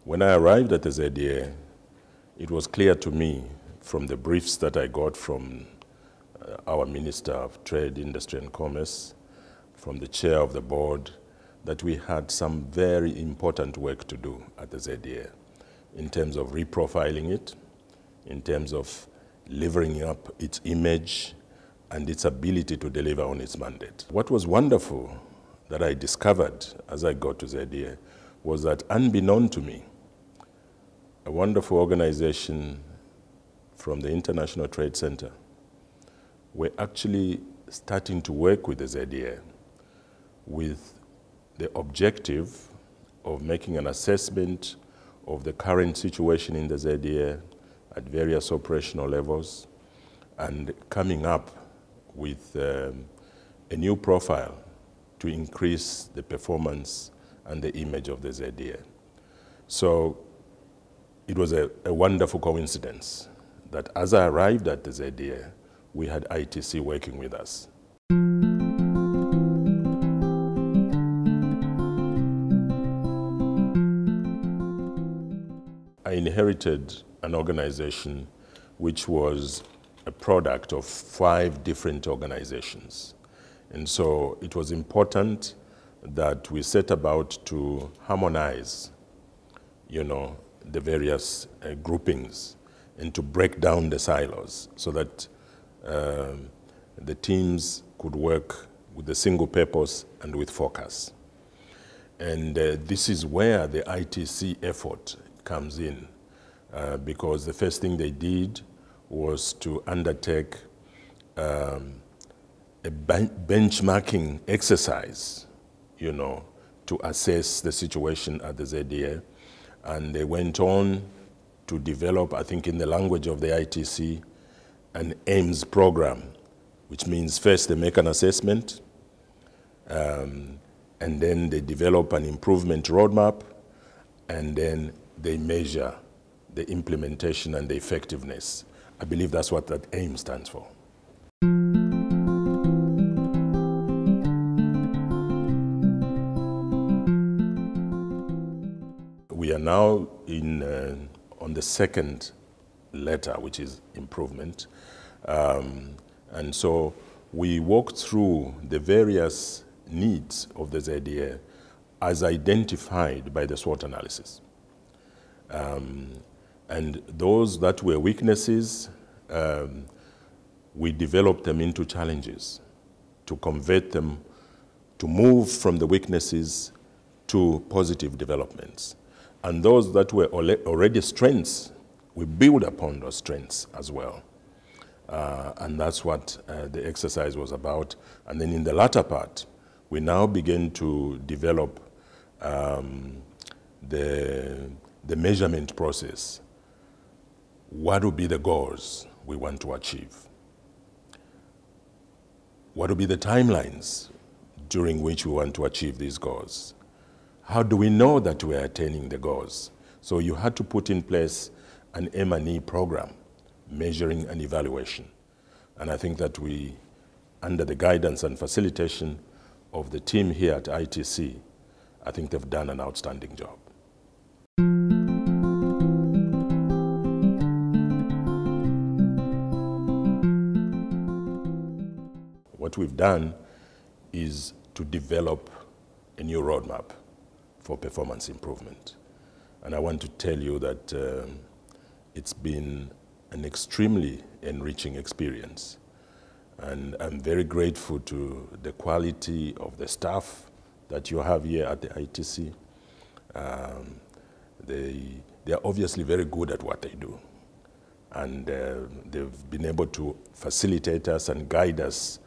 When I arrived at the ZDA, it was clear to me from the briefs that I got from our Minister of Trade, Industry and Commerce, from the chair of the board, that we had some very important work to do at the ZDA in terms of reprofiling it, in terms of levering up its image and its ability to deliver on its mandate. What was wonderful that I discovered as I got to ZDA was that, unbeknown to me, a wonderful organization from the International Trade Center were actually starting to work with the ZDA with the objective of making an assessment of the current situation in the ZDA at various operational levels and coming up with a new profile to increase the performance and the image of the ZDA. So it was a wonderful coincidence that as I arrived at the ZDA, we had ITC working with us. I inherited an organization which was a product of 5 different organizations. And so it was important that we set about to harmonize, the various groupings and to break down the silos so that the teams could work with a single purpose and with focus. And this is where the ITC effort comes in, because the first thing they did was to undertake a benchmarking exercise, to assess the situation at the ZDA. And they went on to develop, I think in the language of the ITC, an AIMS program, which means first they make an assessment, and then they develop an improvement roadmap, and then they measure the implementation and the effectiveness. I believe that's what that AIM stands for. We are now on the second letter, which is improvement. And so we walked through the various needs of the ZDA as identified by the SWOT analysis. And those that were weaknesses, we developed them into challenges to convert them, to move from the weaknesses to positive developments. And those that were already strengths, we build upon those strengths as well. And that's what the exercise was about. And then in the latter part, we now begin to develop the measurement process. What will be the goals we want to achieve? What will be the timelines during which we want to achieve these goals? How do we know that we are attaining the goals? So you had to put in place an M&E program, measuring and evaluation. And I think that we, under the guidance and facilitation of the team here at ITC, I think they've done an outstanding job. What we've done is to develop a new roadmap for performance improvement. And I want to tell you that it's been an extremely enriching experience. And I'm very grateful to the quality of the staff that you have here at the ITC. They are obviously very good at what they do. And they've been able to facilitate us and guide us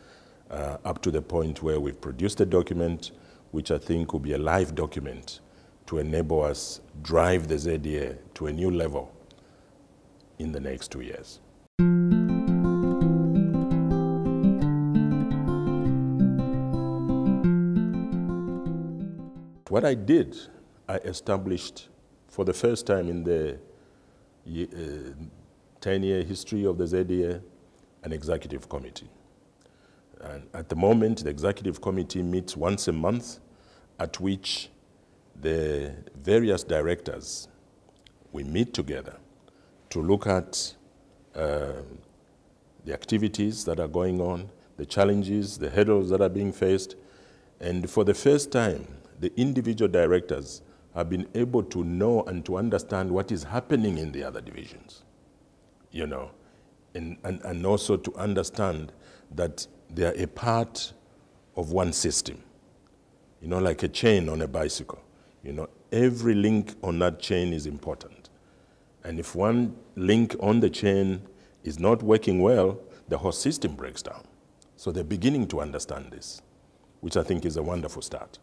up to the point where we've produced a document which I think will be a live document to enable us drive the ZDA to a new level in the next 2 years. What I did, I established for the first time in the 10-year history of the ZDA, an executive committee. And at the moment, the executive committee meets once a month, at which the various directors we meet together to look at the activities that are going on, the challenges, the hurdles that are being faced. And for the first time, the individual directors have been able to know and to understand what is happening in the other divisions, you know, and also to understand that they are a part of one system, you know, like a chain on a bicycle. You know, every link on that chain is important. And if one link on the chain is not working well, the whole system breaks down. So they're beginning to understand this, which I think is a wonderful start.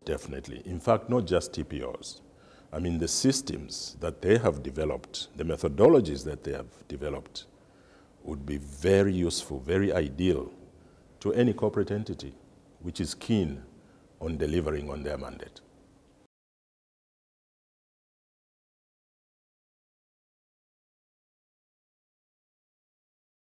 Definitely. In fact, not just TPOs. I mean, the systems that they have developed, the methodologies that they have developed would be very useful, very ideal to any corporate entity which is keen on delivering on their mandate.